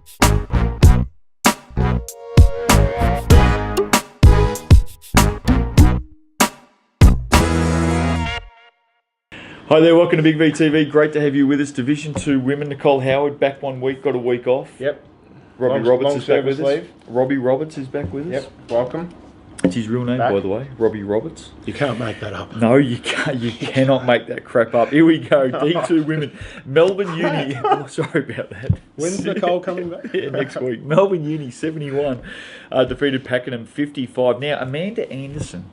Hi there, welcome to Big VTV. Great to have you with us. Division 2 women. Nicole Howard back 1 week, got a week off. Yep. Robbie Roberts is back with us. Leave. Robbie Roberts is back with us. Yep. Welcome. It's his real name, by the way, Robbie Roberts. You can't make that up. No, you can't. You cannot make that crap up. Here we go. D2 women. Melbourne Uni. Oh, sorry about that. When's Nicole coming back? Yeah, next week. Melbourne Uni 71 defeated Pakenham 55. Now Amanda Anderson,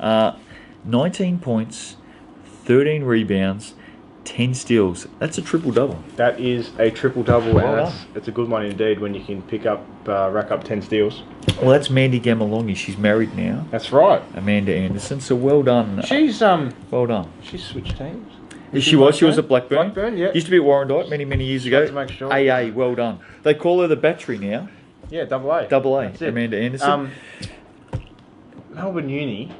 19 points, 13 rebounds, 10 steals. That's a triple-double. That is a triple-double, Well and it's a good one indeed when you can rack up 10 steals. Well, that's Mandy Gamalongi. She's married now. That's right. Amanda Anderson. So well done. She's well done. She's switched teams. She was at Blackburn. Blackburn, yeah. Used to be at Warrandyte many years ago. To make sure. AA, well done. They call her the Battery now. Yeah, double A. Double A. That's it. Amanda Anderson. Melbourne Uni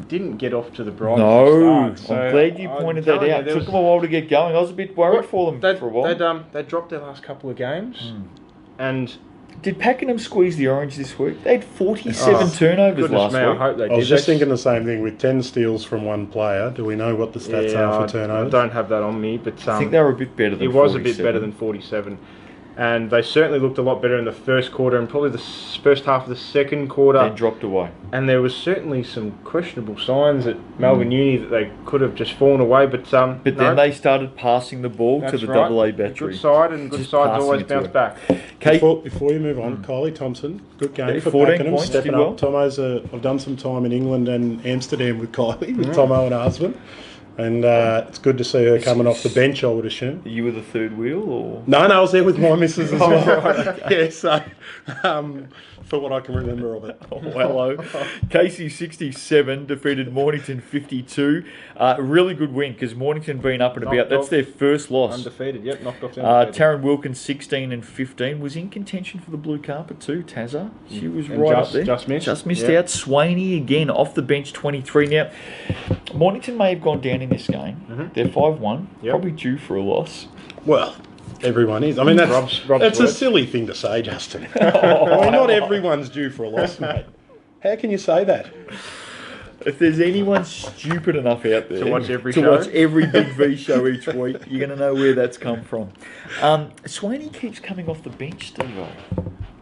didn't get off to the brightest No, start. So I'm glad you pointed that out. It took them a while to get going. I was a bit worried for them for a while. They dropped their last couple of games, and did Pakenham squeeze the orange this week? They had 47 turnovers last week. I hope they did. I was just thinking the same thing with 10 steals from one player. Do we know what the stats are for turnovers? I don't have that on me, but I think they were a bit better than 47. It was a bit better than 47. And they certainly looked a lot better in the first quarter and probably the first half of the second quarter. They dropped away. And there was certainly some questionable signs at Melbourne Uni that they could have just fallen away. But then they started passing the ball to the double A Battery. Good side, and good sides always bounce back. Before you move on, Kylie Thompson, good game for 14 Pakenham, points, stepping up. Tomo's I've done some time in England and Amsterdam with Kylie, with Tomo and her husband. And it's good to see her coming off the bench, I would assume. You were the third wheel, or? No, I was there with my missus as well. Yeah, so for what I can remember of it. Oh, hello. Casey 67 defeated Mornington 52. Really good win because Mornington been up and about. That's their first loss. Undefeated, yep, knocked off undefeated. Taryn Wilkins 16 and 15 was in contention for the blue carpet too. Tazza, she was right up there. Just missed out. Swaney again off the bench 23. Now, Mornington may have gone down in this game. They're 5-1. Probably due for a loss. Well, everyone is. I mean, that's a silly thing to say, Justin. I mean, not everyone's due for a loss, mate. How can you say that? If there's anyone stupid enough out there to watch every Big V show each week, you're going to know where that's come from. Swaney keeps coming off the bench, Steve.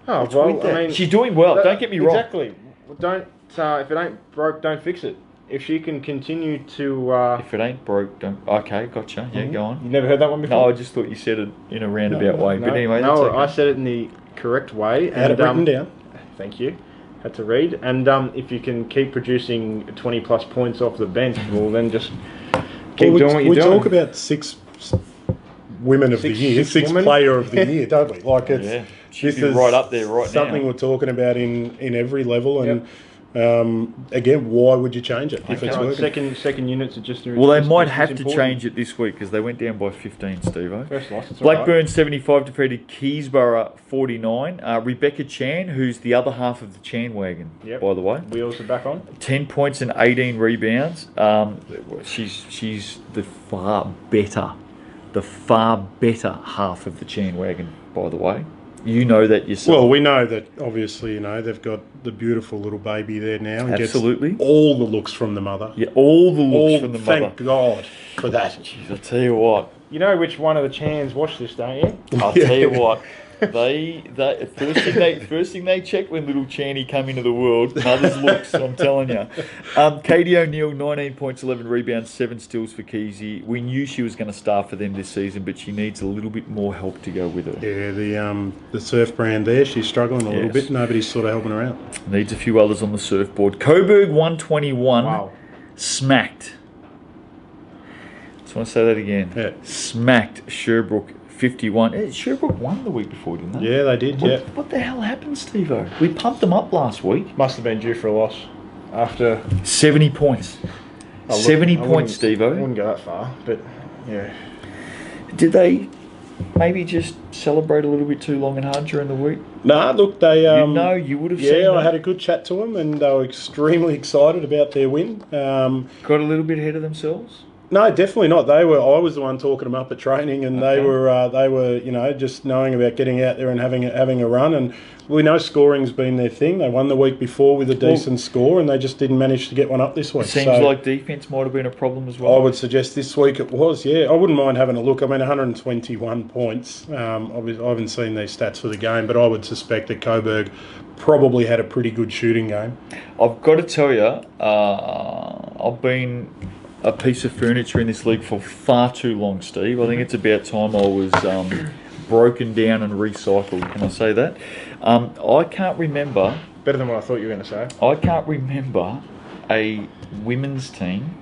Oh, well, I mean, she's doing well. Don't get me wrong. Exactly. Don't if it ain't broke, don't fix it. If she can continue to... if it ain't broke, don't... Okay, gotcha. Yeah, go on. You never heard that one before? No, I just thought you said it in a roundabout way. But anyway, no, that's okay. I said it in the correct way. Had it written down. Thank you. Had to read. And if you can keep producing 20-plus points off the bench, well, then just keep doing what you're doing. We talk about 6 women of the year, 6 player of the year, don't we? Like it's this is right up there right now. Something we're talking about in every level, and again, why would you change it if it's working? Second units are just... Well, they might have to change it this week because they went down by 15, Steve-o. First loss, Blackburn 75 defeated Keysborough 49. Rebecca Chan, who's the other half of the Chan wagon, by the way. Wheels are back on. 10 points and 18 rebounds. She's the far better half of the Chan wagon, by the way. You know that yourself. Well, we know that obviously, they've got the beautiful little baby there now. Absolutely. Gets all the looks from the mother. Yeah, all the looks from the mother. Thank God for that. Jeez, I'll tell you what. You know which one of the Chans watched this, don't you? I'll tell you what. They first thing they check when little Channy come into the world, mother's looks, I'm telling you. Katie O'Neill, 19 points, 11 rebounds, 7 steals for Keezy. We knew she was going to start for them this season, but she needs a little bit more help to go with her. Yeah, the surf brand there, she's struggling a little bit. Nobody's sort of helping her out. Needs a few others on the surfboard. Coburg 121, smacked. Just want to say that again. Yeah. Smacked Sherbrooke 51. Sherbrooke won the week before, didn't they? Yeah, they did, What the hell happened, Steve-o? We pumped them up last week. Must have been due for a loss after... 70 points. 70 points, Steve-o. I wouldn't go that far, but yeah. Did they maybe just celebrate a little bit too long and hard during the week? Nah, look, they... you would have seen Yeah, I that. had a good chat to them and they were extremely excited about their win. Got a little bit ahead of themselves? No, definitely not. I was the one talking them up at training, and they were, just knowing about getting out there and having a run. And we know scoring's been their thing. They won the week before with a decent score, and they just didn't manage to get one up this week. Seems like defence might have been a problem as well. I would suggest this week it was. Yeah, I wouldn't mind having a look. I mean, 121 points. I haven't seen these stats for the game, but I would suspect that Coburg probably had a pretty good shooting game. I've got to tell you, I've been a piece of furniture in this league for far too long, Steve. I think it's about time I was broken down and recycled. Can I say that? I can't remember. Better than what I thought you were going to say. I can't remember a women's team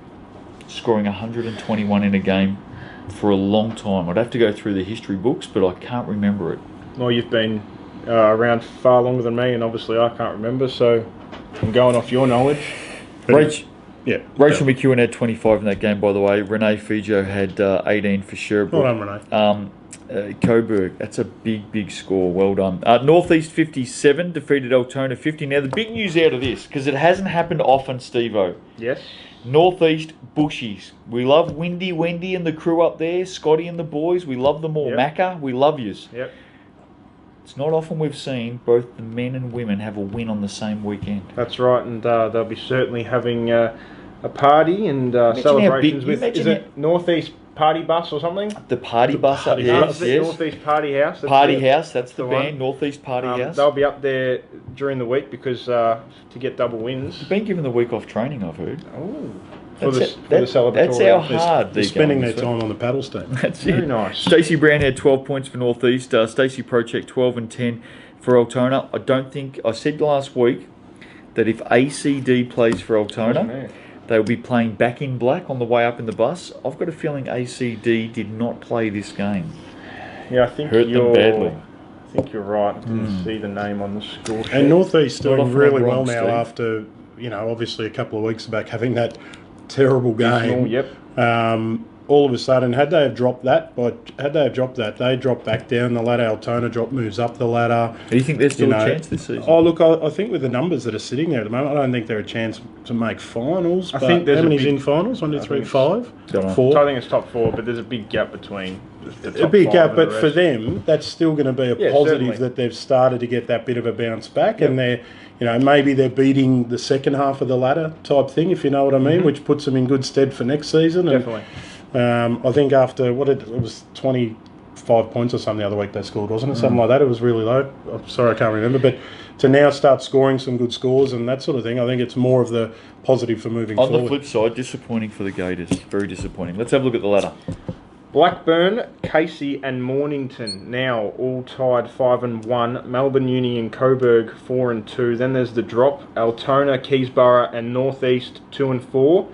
scoring 121 in a game for a long time. I'd have to go through the history books, but I can't remember it. Well, you've been around far longer than me, and obviously I can't remember, so I'm going off your knowledge. Rachel McEwen had 25 in that game, by the way. Renee Fijo had 18 for Sherbrooke. Well done, Renee. Coburg, that's a big score. Well done. Northeast 57 defeated Altona 50. Now, the big news out of this, because it hasn't happened often, Steve-O. Yes. Northeast Bushies. We love Wendy and the crew up there, Scotty and the boys. We love them all. Yep. Macca, we love yous. Yep. It's not often we've seen both the men and women have a win on the same weekend. That's right, and they'll be certainly having a party and celebrations with. Is it Northeast Party Bus or something? The party bus up there. Yes. Northeast Party House. Party House, that's the band. Northeast Party House. They'll be up there during the week because to get double wins. You've been given the week off training, I've heard. Oh. For the celebratory. That's how hard they're spending their time on the paddle stand. That's very it. Nice. Stacey Brown had 12 points for Northeast. Stacey Prochek 12 and 10 for Altona. I said last week that if ACD plays for Altona, they'll be playing back in black on the way up in the bus. I've got a feeling ACD did not play this game. Yeah, I think hurt them badly. I think you're right. I didn't see the name on the score sheet. And Northeast doing really well now Steve. after, obviously a couple of weeks back having that terrible game. Yep. All of a sudden, had they dropped that, they drop back down the ladder. Altona moves up the ladder. Do you think there's still a chance this season? Oh, look, I think with the numbers that are sitting there at the moment, I don't think they're a chance to make finals. I think there's how many's in finals? 1, 2, 3, 5? 4? I think it's top 4, but there's a big gap between the top a big 5 gap, and but the for rest. them, that's still going to be a positive certainly. that they've started to get that bit of a bounce back, and they're, maybe they're beating the second half of the ladder type thing, if you know what I mean, which puts them in good stead for next season. Definitely. And, I think after it was 25 points or something the other week they scored, wasn't it? Something like that. It was really low. I'm sorry, I can't remember, but to now start scoring some good scores and that sort of thing, I think it's more of the positive for moving forward. On the flip side, disappointing for the Gators. Very disappointing. Let's have a look at the ladder. Blackburn, Casey and Mornington now all tied 5 and 1. Melbourne Uni and Coburg 4 and 2. Then there's the drop. Altona, Keysborough and Northeast 2 and 4.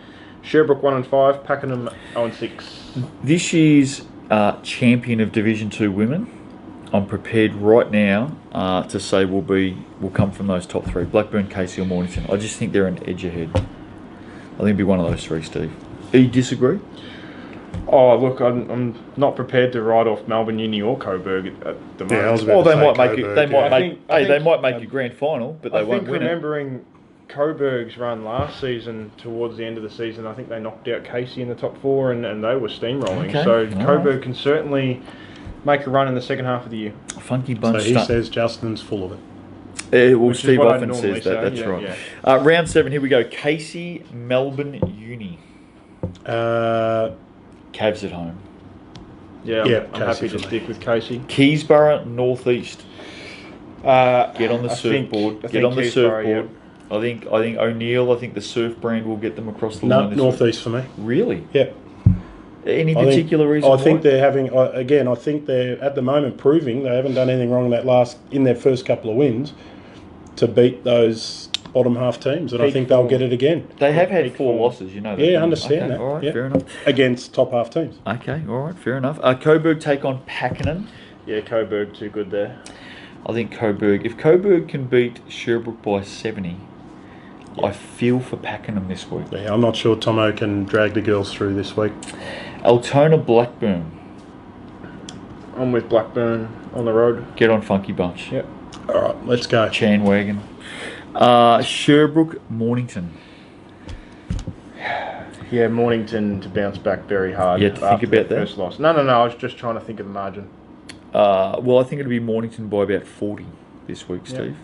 Sherbrooke 1 and 5. Pakenham 0 and 6. This year's champion of Division 2 women, I'm prepared right now to say will come from those top 3. Blackburn, Casey or Mornington. I just think they're an edge ahead. I think it'll be one of those 3, Steve. Do you disagree? Oh, look, I'm not prepared to write off Melbourne Uni or Coburg at the moment. Yeah, I was Well, about they to might say make it. Coburg, They yeah. might make. I They think- might make a grand final, but they I won't think win it. remembering Coburg's run last season, towards the end of the season, I think they knocked out Casey in the top 4 and they were steamrolling. Okay, So all Coburg can certainly make a run in the second half of the year. Funky So bunch. he says Justin's full of it. Well, Which is Steve what I often normally says that. say, That's yeah, right. yeah. Round 7. Here we go. Casey, Melbourne Uni. Cavs at home. Yeah, Yeah, I'm happy Casey to for me. stick with Casey. Keysborough, Northeast. Get on the surfboard. Get on the surfboard. I think O'Neill. I think the surf brand will get them across the No, line. This Northeast for me. week. Really? Yeah. Any I particular reason? I think why? they're having again. I think they're at the moment proving they haven't done anything wrong in their first couple of wins to beat those bottom half teams, and I Peak think they'll form. get it again They have had Big 4 form. losses. You know that. Yeah, don't you? understand Okay, that. All right, Yeah. fair enough. against top half teams. Okay, all right, fair enough. Coburg take on Pakenham. Yeah, Coburg too good there. I think Coburg. If Coburg can beat Sherbrooke by 70, I feel for Pakenham this week. Yeah, I'm not sure Tomo can drag the girls through this week. Altona, Blackburn. I'm with Blackburn on the road. Get on Funky Bunch. Yep. All right, let's go. Chan Wagon. Sherbrooke, Mornington. Yeah, Mornington to bounce back very hard. You had to think after about their that? first loss. No. I was just trying to think of the margin. Well, I think it'll be Mornington by about 40 this week, Steve.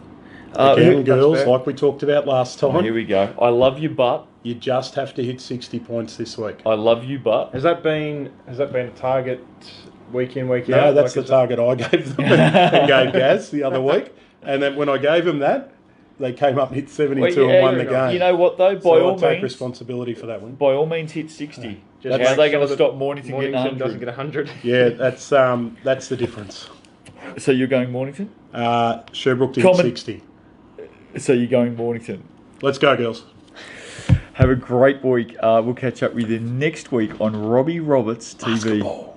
Again, that's girls, fair. like we talked about last time, Here we go. I love you, but. you just have to hit 60 points this week. I love you, but. Has that been a target week in, week No, out? that's Like, the target I gave them and gave Gaz the other week. And then when I gave them that, they came up and hit 72 Well, yeah, and won the game. You know what, though? By So all I take means, responsibility for that one. by all means, hit 60. Just How are make they sure going to that stop Mornington getting Mornington 100? doesn't get 100. Yeah, that's the difference. So you're going Mornington? Sherbrooke to hit 60. So you're going Mornington. Let's go, girls. Have a great week. We'll catch up with you next week on Robbie Roberts TV. Basketball.